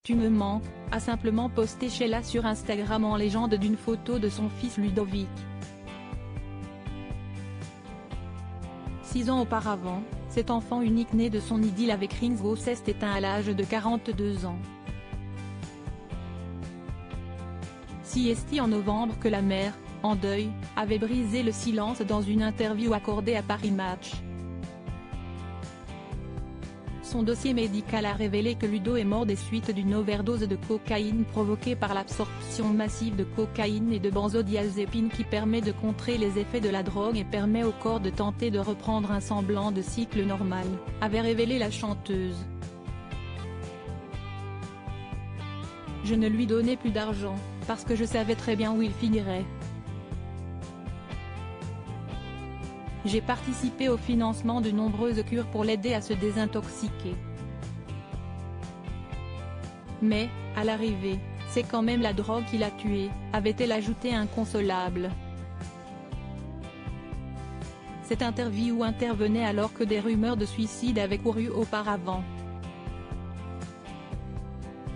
Tu me mens, a simplement posté Sheila sur Instagram en légende d'une photo de son fils Ludovic. 6 ans auparavant, cet enfant unique né de son idylle avec Ringo s'est éteint à l'âge de 42 ans. Si est-il en novembre que la mère, en deuil, avait brisé le silence dans une interview accordée à Paris Match. Son dossier médical a révélé que Ludo est mort des suites d'une overdose de cocaïne provoquée par l'absorption massive de cocaïne et de benzodiazépine qui permet de contrer les effets de la drogue et permet au corps de tenter de reprendre un semblant de cycle normal, avait révélé la chanteuse. Je ne lui donnais plus d'argent, parce que je savais très bien où il finirait. J'ai participé au financement de nombreuses cures pour l'aider à se désintoxiquer. Mais, à l'arrivée, c'est quand même la drogue qui l'a tué, avait-elle ajouté inconsolable. Cette interview intervenait alors que des rumeurs de suicide avaient couru auparavant.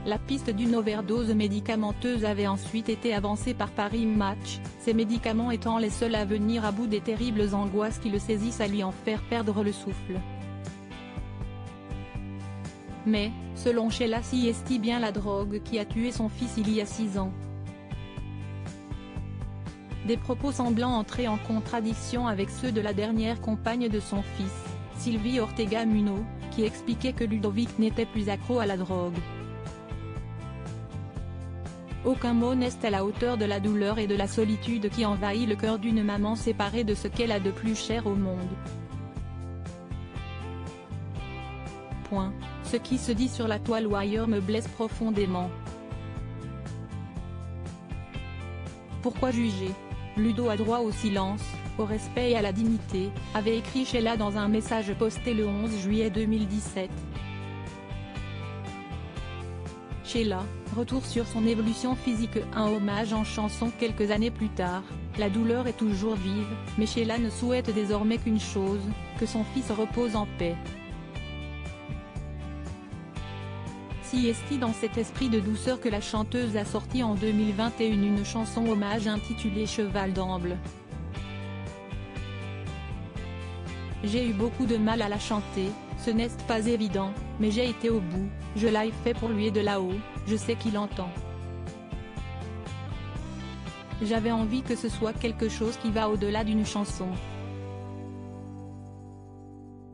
La piste d'une overdose médicamenteuse avait ensuite été avancée par Paris Match, ces médicaments étant les seuls à venir à bout des terribles angoisses qui le saisissent à lui en faire perdre le souffle. Mais, selon Sheila, si est bien la drogue qui a tué son fils il y a 6 ans. Des propos semblant entrer en contradiction avec ceux de la dernière compagne de son fils, Sylvie Ortega Munoz, qui expliquait que Ludovic n'était plus accro à la drogue. Aucun mot n'est à la hauteur de la douleur et de la solitude qui envahit le cœur d'une maman séparée de ce qu'elle a de plus cher au monde. Point. Ce qui se dit sur la toile ou ailleurs me blesse profondément. Pourquoi juger? Ludo a droit au silence, au respect et à la dignité, avait écrit Sheila dans un message posté le 11 juillet 2017. Sheila, retour sur son évolution physique. Un hommage en chanson quelques années plus tard. La douleur est toujours vive, mais Sheila ne souhaite désormais qu'une chose, que son fils repose en paix. Si est dans cet esprit de douceur que la chanteuse a sorti en 2021 une chanson hommage intitulée Cheval d'Amble. J'ai eu beaucoup de mal à la chanter, ce n'est pas évident, mais j'ai été au bout, je l'ai fait pour lui et de là-haut, je sais qu'il entend. J'avais envie que ce soit quelque chose qui va au-delà d'une chanson.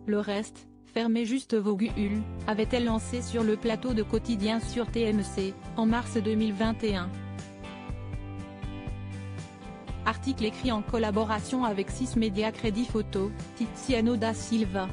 Le reste, fermez juste vos gueules, avait-elle lancé sur le plateau de Quotidien sur TMC, en mars 2021. Article écrit en collaboration avec 6 médias. Crédit photo, Tiziano da Silva.